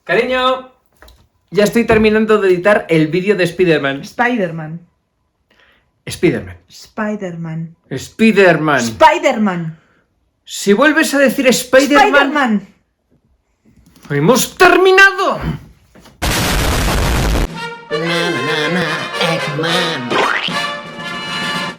Cariño, ya estoy terminando de editar el vídeo de Spider-Man. Spider-Man. Spider-Man. Spider-Man. Spider-Man. Spider-Man. Si vuelves a decir Spider-Man... Spider-Man. ¡Hemos terminado! Eggman.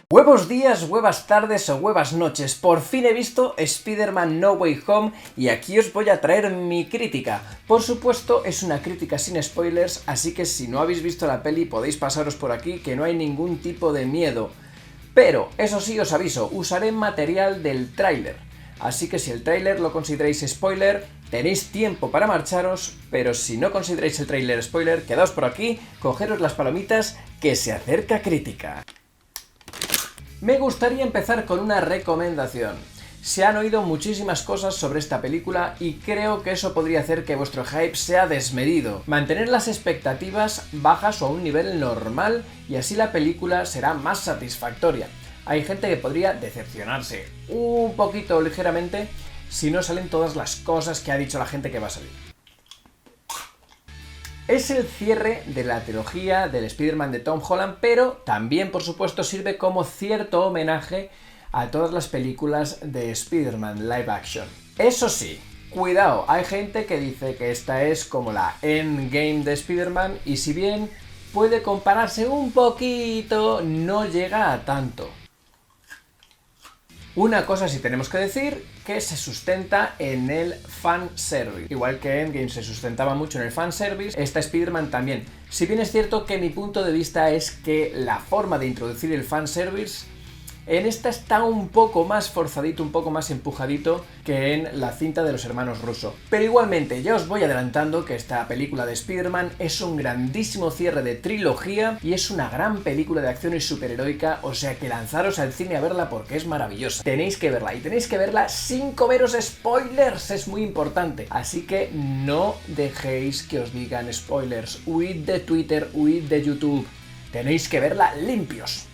Huevos días, huevas tardes o huevas noches. Por fin he visto Spider-Man No Way Home y aquí os voy a traer mi crítica. Por supuesto, es una crítica sin spoilers, así que si no habéis visto la peli podéis pasaros por aquí, que no hay ningún tipo de miedo. Pero, eso sí os aviso, usaré material del tráiler. Así que si el tráiler lo consideráis spoiler, tenéis tiempo para marcharos, pero si no consideráis el tráiler spoiler, quedaos por aquí, cogeros las palomitas, que se acerca crítica. Me gustaría empezar con una recomendación. Se han oído muchísimas cosas sobre esta película y creo que eso podría hacer que vuestro hype sea desmedido. Mantener las expectativas bajas o a un nivel normal y así la película será más satisfactoria. Hay gente que podría decepcionarse un poquito ligeramente si no salen todas las cosas que ha dicho la gente que va a salir. Es el cierre de la trilogía del Spider-Man de Tom Holland, pero también, por supuesto, sirve como cierto homenaje a todas las películas de Spider-Man live action. Eso sí, cuidado, hay gente que dice que esta es como la endgame de Spider-Man y si bien puede compararse un poquito, no llega a tanto. Una cosa sí tenemos que decir, que se sustenta en el fanservice. Igual que Endgame se sustentaba mucho en el fanservice, esta Spider-Man también. Si bien es cierto que mi punto de vista es que la forma de introducir el fanservice en esta está un poco más forzadito, un poco más empujadito que en la cinta de los hermanos Russo. Pero igualmente, ya os voy adelantando que esta película de Spider-Man es un grandísimo cierre de trilogía y es una gran película de acción y superheroica, o sea que lanzaros al cine a verla porque es maravillosa. Tenéis que verla y tenéis que verla sin comeros spoilers, es muy importante. Así que no dejéis que os digan spoilers, huid de Twitter, huid de YouTube. Tenéis que verla limpios.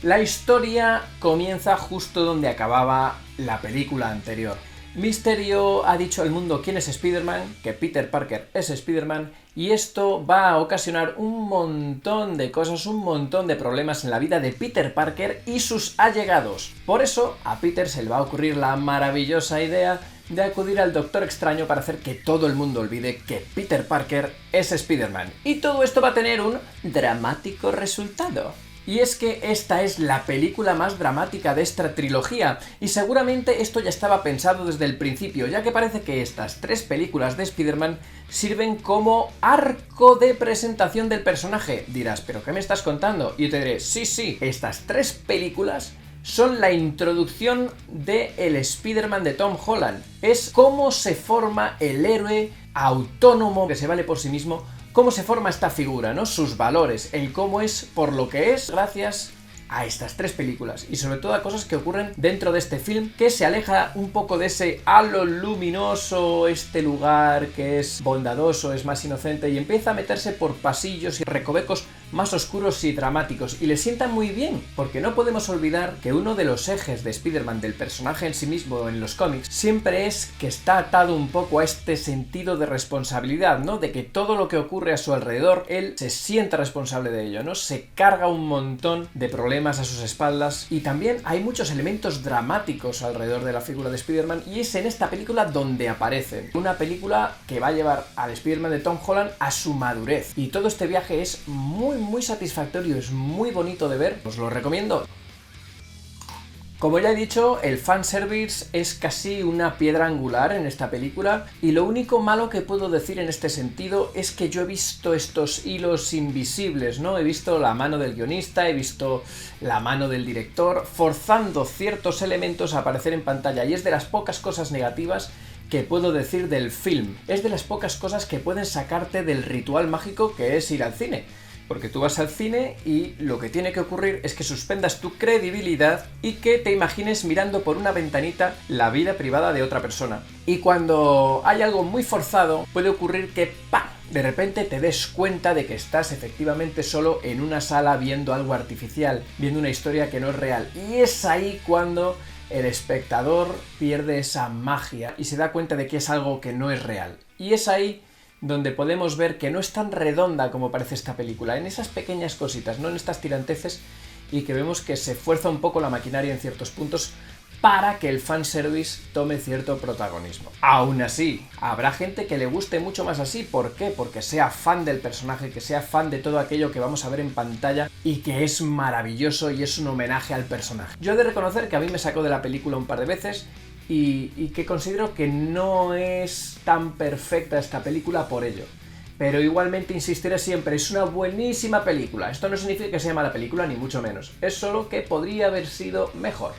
La historia comienza justo donde acababa la película anterior. Mysterio ha dicho al mundo quién es Spider-Man, que Peter Parker es Spider-Man, y esto va a ocasionar un montón de cosas, un montón de problemas en la vida de Peter Parker y sus allegados. Por eso, a Peter se le va a ocurrir la maravillosa idea de acudir al Doctor Extraño para hacer que todo el mundo olvide que Peter Parker es Spider-Man. Y todo esto va a tener un dramático resultado. Y es que esta es la película más dramática de esta trilogía, y seguramente esto ya estaba pensado desde el principio, ya que parece que estas tres películas de Spider-Man sirven como arco de presentación del personaje. Dirás, ¿pero qué me estás contando? Y yo te diré, sí, estas tres películas son la introducción del Spider-Man de Tom Holland. Es cómo se forma el héroe autónomo que se vale por sí mismo, cómo se forma esta figura, ¿no? Sus valores, el cómo es por lo que es gracias a estas tres películas y sobre todo a cosas que ocurren dentro de este film que se aleja un poco de ese halo luminoso, este lugar que es bondadoso, es más inocente y empieza a meterse por pasillos y recovecos más oscuros y dramáticos y le sientan muy bien porque no podemos olvidar que uno de los ejes de Spider-Man, del personaje en sí mismo en los cómics, siempre es que está atado un poco a este sentido de responsabilidad, ¿no? De que todo lo que ocurre a su alrededor, él se siente responsable de ello, ¿no? Se carga un montón de problemas a sus espaldas y también hay muchos elementos dramáticos alrededor de la figura de Spider-Man y es en esta película donde aparecen. Una película que va a llevar al Spider-Man de Tom Holland a su madurez y todo este viaje es muy satisfactorio, es muy bonito de ver, os lo recomiendo. Como ya he dicho, el fanservice es casi una piedra angular en esta película y lo único malo que puedo decir en este sentido es que yo he visto estos hilos invisibles, ¿no? He visto la mano del guionista, he visto la mano del director forzando ciertos elementos a aparecer en pantalla y es de las pocas cosas negativas que puedo decir del film. Es de las pocas cosas que pueden sacarte del ritual mágico que es ir al cine. Porque tú vas al cine y lo que tiene que ocurrir es que suspendas tu credibilidad y que te imagines mirando por una ventanita la vida privada de otra persona. Y cuando hay algo muy forzado, puede ocurrir que ¡pam!, de repente te des cuenta de que estás efectivamente solo en una sala viendo algo artificial, viendo una historia que no es real. Y es ahí cuando el espectador pierde esa magia y se da cuenta de que es algo que no es real. Y es ahí donde podemos ver que no es tan redonda como parece esta película, en esas pequeñas cositas, no en estas tiranteces, y que vemos que se fuerza un poco la maquinaria en ciertos puntos para que el fanservice tome cierto protagonismo. Aún así, habrá gente que le guste mucho más así. ¿Por qué? Porque sea fan del personaje, que sea fan de todo aquello que vamos a ver en pantalla y que es maravilloso y es un homenaje al personaje. Yo he de reconocer que a mí me sacó de la película un par de veces y que considero que no es tan perfecta esta película por ello. Pero igualmente insistiré siempre, es una buenísima película. Esto no significa que sea mala película, ni mucho menos. Es solo que podría haber sido mejor.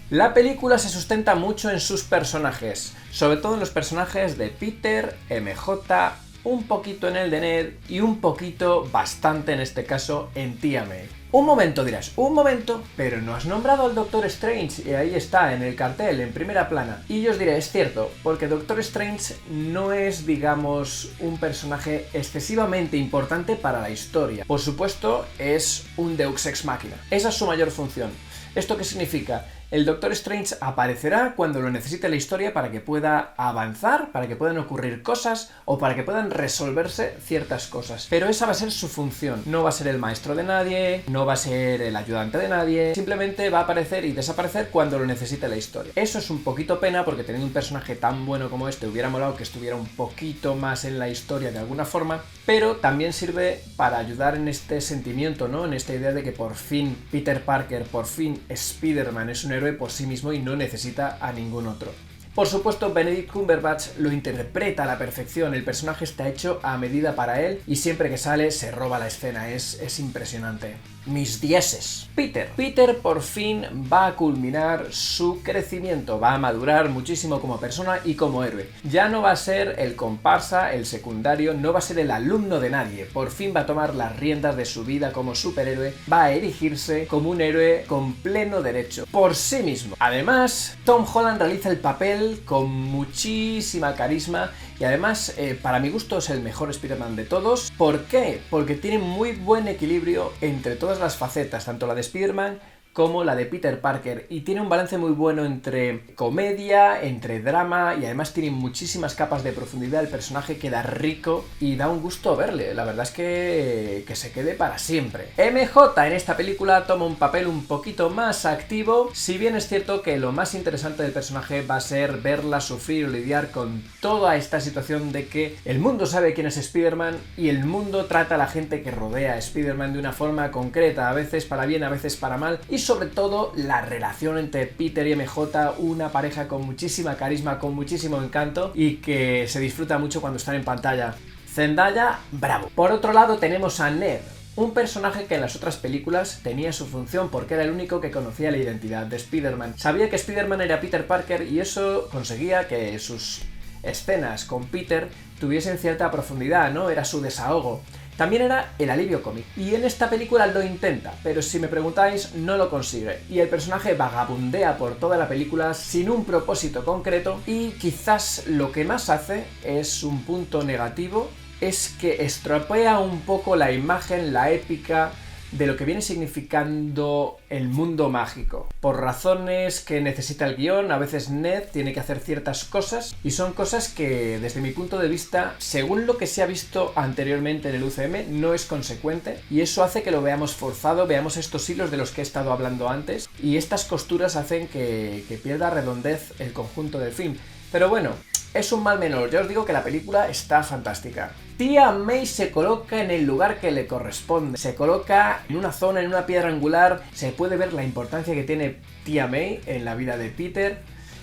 La película se sustenta mucho en sus personajes, sobre todo en los personajes de Peter, MJ, un poquito en el de Ned y un poquito, bastante en este caso, en Tía May. Un momento dirás, un momento, pero no has nombrado al Doctor Strange y ahí está, en el cartel, en primera plana. Y yo os diré, es cierto, porque Doctor Strange no es, digamos, un personaje excesivamente importante para la historia. Por supuesto, es un Deus Ex Machina. Esa es su mayor función. ¿Esto qué significa? El Doctor Strange aparecerá cuando lo necesite la historia para que pueda avanzar, para que puedan ocurrir cosas o para que puedan resolverse ciertas cosas. Pero esa va a ser su función. No va a ser el maestro de nadie, no va a ser el ayudante de nadie, simplemente va a aparecer y desaparecer cuando lo necesite la historia. Eso es un poquito pena porque teniendo un personaje tan bueno como este hubiera molado que estuviera un poquito más en la historia de alguna forma, pero también sirve para ayudar en este sentimiento, ¿no? En esta idea de que por fin Peter Parker, por fin Spider-Man es un héroe por sí mismo y no necesita a ningún otro. Por supuesto, Benedict Cumberbatch lo interpreta a la perfección, el personaje está hecho a medida para él y siempre que sale se roba la escena, es impresionante. Mis dieces. Peter por fin va a culminar su crecimiento, va a madurar muchísimo como persona y como héroe. Ya no va a ser el comparsa, el secundario, no va a ser el alumno de nadie, por fin va a tomar las riendas de su vida como superhéroe, va a erigirse como un héroe con pleno derecho, por sí mismo. Además, Tom Holland realiza el papel con muchísima carisma y además, para mi gusto, es el mejor Spider-Man de todos. ¿Por qué? Porque tiene muy buen equilibrio entre todas las facetas, tanto la de Spider-Man como la de Peter Parker, y tiene un balance muy bueno entre comedia, entre drama, y además tiene muchísimas capas de profundidad. El personaje queda rico y da un gusto verle, la verdad es que se quede para siempre. MJ en esta película toma un papel un poquito más activo, si bien es cierto que lo más interesante del personaje va a ser verla sufrir o lidiar con toda esta situación de que el mundo sabe quién es Spider-Man y el mundo trata a la gente que rodea a Spider-Man de una forma concreta, a veces para bien, a veces para mal, y sobre todo la relación entre Peter y MJ, una pareja con muchísima carisma, con muchísimo encanto y que se disfruta mucho cuando están en pantalla. Zendaya, bravo. Por otro lado tenemos a Ned, un personaje que en las otras películas tenía su función porque era el único que conocía la identidad de Spider-Man. Sabía que Spider-Man era Peter Parker y eso conseguía que sus escenas con Peter tuviesen cierta profundidad, ¿no? Era su desahogo. También era el alivio cómico. Y en esta película lo intenta, pero si me preguntáis, no lo consigue. Y el personaje vagabundea por toda la película sin un propósito concreto y quizás lo que más hace es un punto negativo, es que estropea un poco la imagen, la épica de lo que viene significando el mundo mágico. Por razones que necesita el guión, a veces Ned tiene que hacer ciertas cosas y son cosas que, desde mi punto de vista, según lo que se ha visto anteriormente en el UCM, no es consecuente y eso hace que lo veamos forzado, veamos estos hilos de los que he estado hablando antes y estas costuras hacen que pierda redondez el conjunto del film. Pero bueno, es un mal menor, ya os digo que la película está fantástica. Tía May se coloca en el lugar que le corresponde, se coloca en una zona, en una piedra angular, se puede ver la importancia que tiene Tía May en la vida de Peter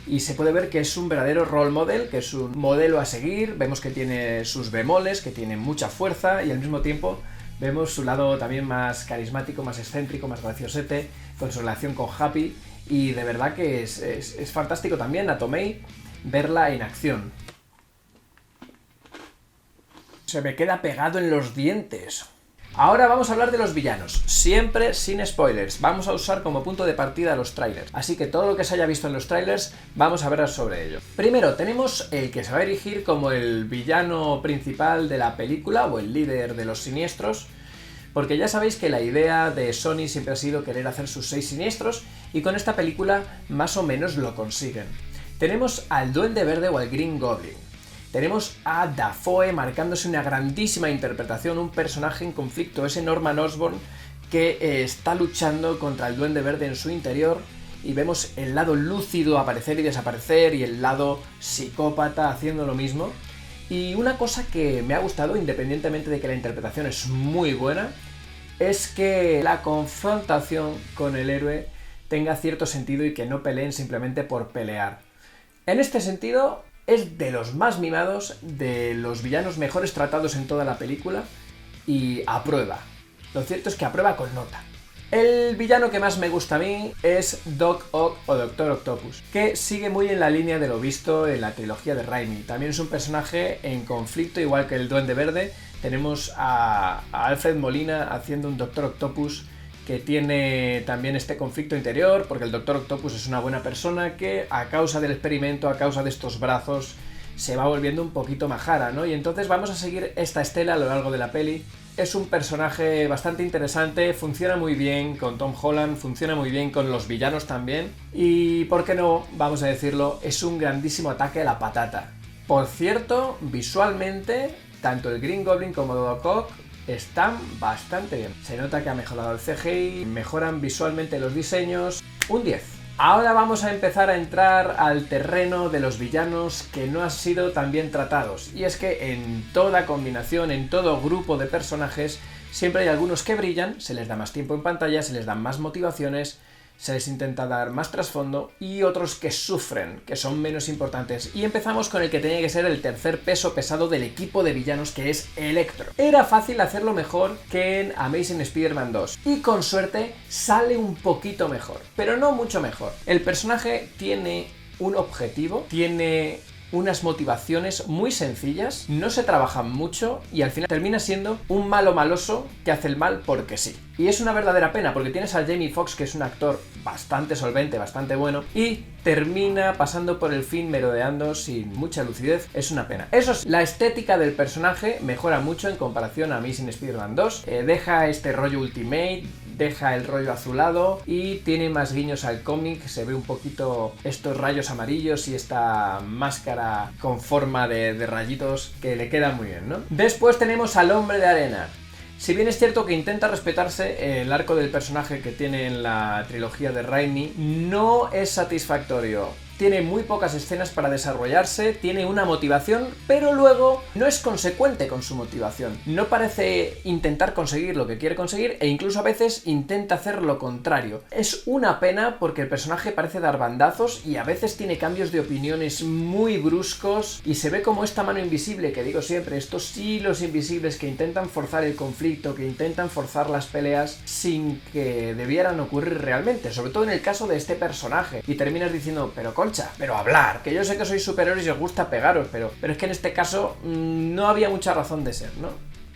y se puede ver que es un verdadero role model, que es un modelo a seguir, vemos que tiene sus bemoles, que tiene mucha fuerza y al mismo tiempo vemos su lado también más carismático, más excéntrico, más graciosete, con su relación con Happy y de verdad que es fantástico también a Tomei verla en acción. Se me queda pegado en los dientes. Ahora vamos a hablar de los villanos, siempre sin spoilers. Vamos a usar como punto de partida los trailers, así que todo lo que se haya visto en los trailers vamos a ver sobre ello. Primero tenemos el que se va a erigir como el villano principal de la película o el líder de los siniestros, porque ya sabéis que la idea de Sony siempre ha sido querer hacer sus 6 siniestros y con esta película más o menos lo consiguen. Tenemos al Duende Verde o al Green Goblin. Tenemos a Dafoe marcándose una grandísima interpretación, un personaje en conflicto, ese Norman Osborn que está luchando contra el Duende Verde en su interior, y vemos el lado lúcido aparecer y desaparecer y el lado psicópata haciendo lo mismo. Y una cosa que me ha gustado, independientemente de que la interpretación es muy buena, es que la confrontación con el héroe tenga cierto sentido y que no peleen simplemente por pelear. En este sentido, es de los más mimados, de los villanos mejores tratados en toda la película, y aprueba. Lo cierto es que aprueba con nota. El villano que más me gusta a mí es Doc Ock o Doctor Octopus, que sigue muy en la línea de lo visto en la trilogía de Raimi. También es un personaje en conflicto, igual que el Duende Verde. Tenemos a Alfred Molina haciendo un Doctor Octopus que tiene también este conflicto interior, porque el Doctor Octopus es una buena persona que a causa del experimento, a causa de estos brazos, se va volviendo un poquito majara, ¿no? Y entonces vamos a seguir esta estela a lo largo de la peli. Es un personaje bastante interesante, funciona muy bien con Tom Holland, funciona muy bien con los villanos también, y por qué no, vamos a decirlo, es un grandísimo ataque a la patata. Por cierto, visualmente, tanto el Green Goblin como Doc Ock están bastante bien. Se nota que ha mejorado el CGI, mejoran visualmente los diseños, un 10. Ahora vamos a empezar a entrar al terreno de los villanos que no han sido tan bien tratados. Y es que en toda combinación, en todo grupo de personajes, siempre hay algunos que brillan, se les da más tiempo en pantalla, se les dan más motivaciones, se les intenta dar más trasfondo, y otros que sufren, que son menos importantes. Y empezamos con el que tenía que ser el tercer peso pesado del equipo de villanos, que es Electro. Era fácil hacerlo mejor que en Amazing Spider-Man 2, y con suerte sale un poquito mejor, pero no mucho mejor. El personaje tiene un objetivo, tiene unas motivaciones muy sencillas, no se trabajan mucho y al final termina siendo un malo maloso que hace el mal porque sí. Y es una verdadera pena porque tienes a Jamie Foxx, que es un actor bastante solvente, bastante bueno, y termina pasando por el film merodeando sin mucha lucidez. Es una pena. Eso sí, la estética del personaje mejora mucho en comparación a Amazing Spider-Man 2. Deja este rollo Ultimate, deja el rollo azulado y tiene más guiños al cómic. Se ve un poquito estos rayos amarillos y esta máscara con forma de rayitos que le queda muy bien, ¿no? Después tenemos al Hombre de Arena. Si bien es cierto que intenta respetarse el arco del personaje que tiene en la trilogía de Raimi, no es satisfactorio. Tiene muy pocas escenas para desarrollarse, tiene una motivación, pero luego no es consecuente con su motivación. No parece intentar conseguir lo que quiere conseguir e incluso a veces intenta hacer lo contrario. Es una pena porque el personaje parece dar bandazos y a veces tiene cambios de opiniones muy bruscos y se ve como esta mano invisible que digo siempre, estos hilos invisibles que intentan forzar el conflicto, que intentan forzar las peleas sin que debieran ocurrir realmente, sobre todo en el caso de este personaje. Y terminas diciendo, pero hablar, que yo sé que sois superhéroes y os gusta pegaros, pero es que en este caso no había mucha razón de ser, ¿no?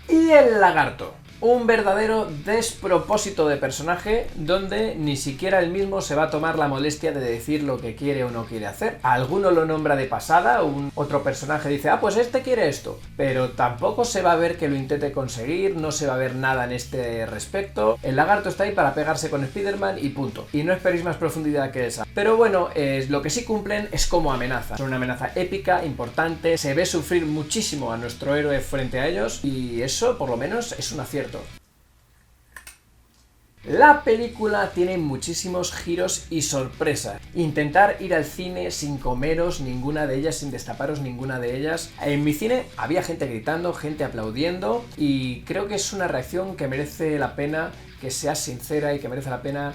Y el Lagarto, un verdadero despropósito de personaje donde ni siquiera él mismo se va a tomar la molestia de decir lo que quiere o no quiere hacer. Alguno lo nombra de pasada, otro personaje dice, pues este quiere esto, pero tampoco se va a ver que lo intente conseguir, no se va a ver nada en este respecto. El Lagarto está ahí para pegarse con Spider-Man y punto. Y no esperéis más profundidad que esa. Pero bueno, lo que sí cumplen es como amenaza. Son una amenaza épica, importante, se ve sufrir muchísimo a nuestro héroe frente a ellos y eso por lo menos es un acierto. La película tiene muchísimos giros y sorpresas. Intentar ir al cine sin comeros ninguna de ellas, sin destaparos ninguna de ellas. En mi cine había gente gritando, gente aplaudiendo y creo que es una reacción que merece la pena que seas sincera y que merece la pena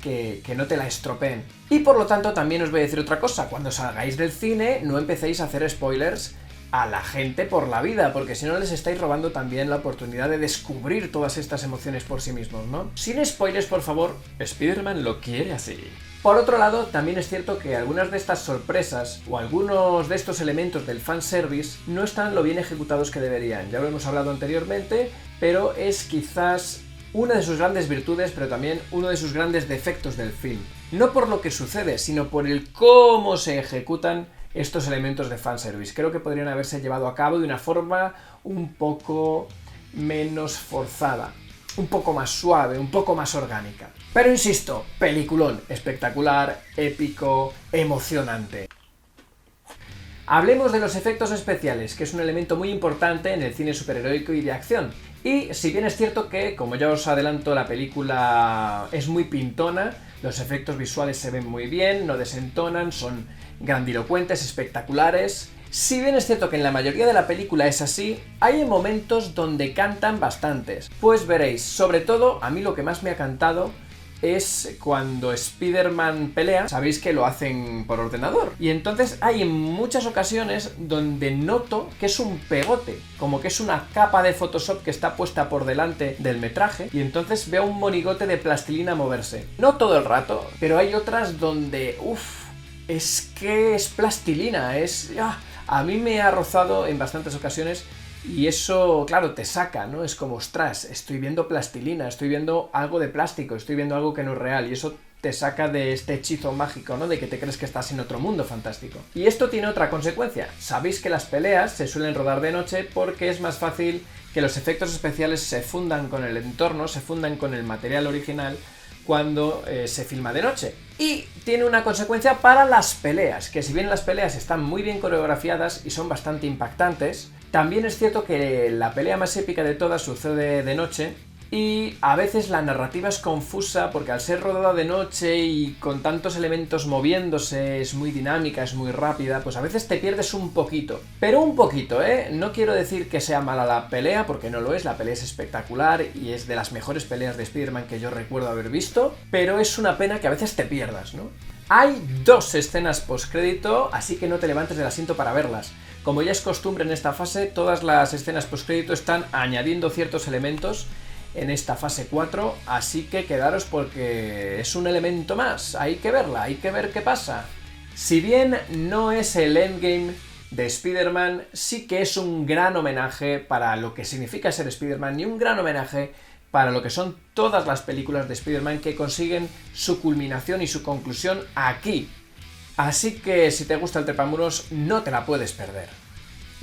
que no te la estropeen. Y por lo tanto también os voy a decir otra cosa, cuando salgáis del cine no empecéis a hacer spoilers a la gente por la vida, porque si no les estáis robando también la oportunidad de descubrir todas estas emociones por sí mismos, ¿no? Sin spoilers, por favor, Spider-Man lo quiere así. Por otro lado, también es cierto que algunas de estas sorpresas o algunos de estos elementos del fanservice no están lo bien ejecutados que deberían. Ya lo hemos hablado anteriormente, pero es quizás una de sus grandes virtudes, pero también uno de sus grandes defectos del film. No por lo que sucede, sino por el cómo se ejecutan estos elementos de fanservice. Creo que podrían haberse llevado a cabo de una forma un poco menos forzada, un poco más suave, un poco más orgánica. Pero insisto, peliculón, espectacular, épico, emocionante. Hablemos de los efectos especiales, que es un elemento muy importante en el cine superheroico y de acción. Y si bien es cierto que, como ya os adelanto, la película es muy pintona, los efectos visuales se ven muy bien, no desentonan, son grandilocuentes, espectaculares. Si bien es cierto que en la mayoría de la película es así, hay momentos donde cantan bastantes. Pues veréis, sobre todo, a mí lo que más me ha cantado es cuando Spider-Man pelea. Sabéis que lo hacen por ordenador. Y entonces hay en muchas ocasiones donde noto que es un pegote, como que es una capa de Photoshop que está puesta por delante del metraje, y entonces veo un monigote de plastilina moverse. No todo el rato, pero hay otras donde, es que es plastilina, a mí me ha rozado en bastantes ocasiones. Y eso, claro, te saca, ¿no? Es como, ostras, estoy viendo plastilina, estoy viendo algo de plástico, estoy viendo algo que no es real, y eso te saca de este hechizo mágico, ¿no? De que te crees que estás en otro mundo fantástico. Y esto tiene otra consecuencia. Sabéis que las peleas se suelen rodar de noche porque es más fácil que los efectos especiales se fundan con el entorno, se fundan con el material original cuando se filma de noche. Y tiene una consecuencia para las peleas, que si bien las peleas están muy bien coreografiadas y son bastante impactantes, también es cierto que la pelea más épica de todas sucede de noche, y a veces la narrativa es confusa porque al ser rodada de noche y con tantos elementos moviéndose, es muy dinámica, es muy rápida, pues a veces te pierdes un poquito. Pero un poquito, ¿eh? No quiero decir que sea mala la pelea, porque no lo es, la pelea es espectacular y es de las mejores peleas de Spider-Man que yo recuerdo haber visto, pero es una pena que a veces te pierdas, ¿no? Hay 2 escenas postcrédito, así que no te levantes del asiento para verlas. Como ya es costumbre en esta fase, todas las escenas postcrédito están añadiendo ciertos elementos en esta fase 4, así que quedaros porque es un elemento más, hay que verla, hay que ver qué pasa. Si bien no es el endgame de Spider-Man, sí que es un gran homenaje para lo que significa ser Spider-Man y un gran homenaje para lo que son todas las películas de Spider-Man que consiguen su culminación y su conclusión aquí. Así que si te gusta el trepamuros, no te la puedes perder.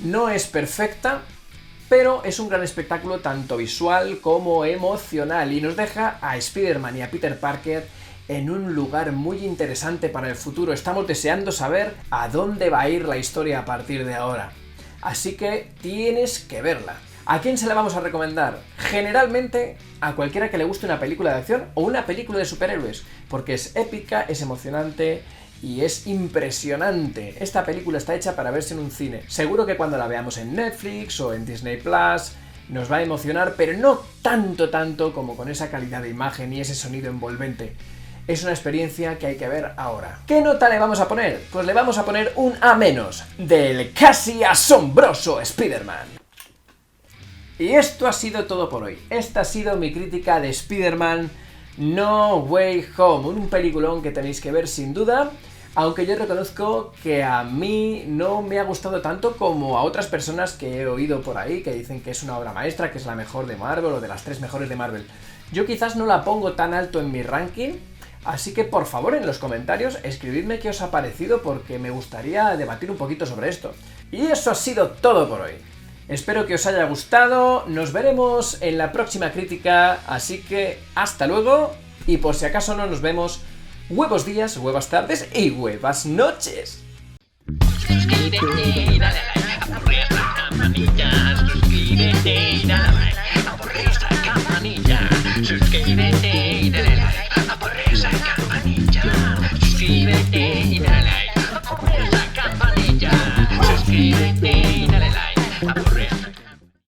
No es perfecta, pero es un gran espectáculo tanto visual como emocional y nos deja a Spider-Man y a Peter Parker en un lugar muy interesante para el futuro. Estamos deseando saber a dónde va a ir la historia a partir de ahora. Así que tienes que verla. ¿A quién se la vamos a recomendar? Generalmente a cualquiera que le guste una película de acción o una película de superhéroes, porque es épica, es emocionante y es impresionante. Esta película está hecha para verse en un cine. Seguro que cuando la veamos en Netflix o en Disney Plus nos va a emocionar, pero no tanto como con esa calidad de imagen y ese sonido envolvente. Es una experiencia que hay que ver ahora. ¿Qué nota le vamos a poner? Pues le vamos a poner un A- del casi asombroso Spider-Man. Y esto ha sido todo por hoy. Esta ha sido mi crítica de Spider-Man No Way Home, un peliculón que tenéis que ver sin duda, aunque yo reconozco que a mí no me ha gustado tanto como a otras personas que he oído por ahí, que dicen que es una obra maestra, que es la mejor de Marvel o de las 3 mejores de Marvel. Yo quizás no la pongo tan alto en mi ranking, así que por favor en los comentarios escribidme qué os ha parecido porque me gustaría debatir un poquito sobre esto. Y eso ha sido todo por hoy. Espero que os haya gustado, nos veremos en la próxima crítica, así que hasta luego, y por si acaso no nos vemos, huevos días, huevas tardes y huevas noches. Suscríbete y dale a like.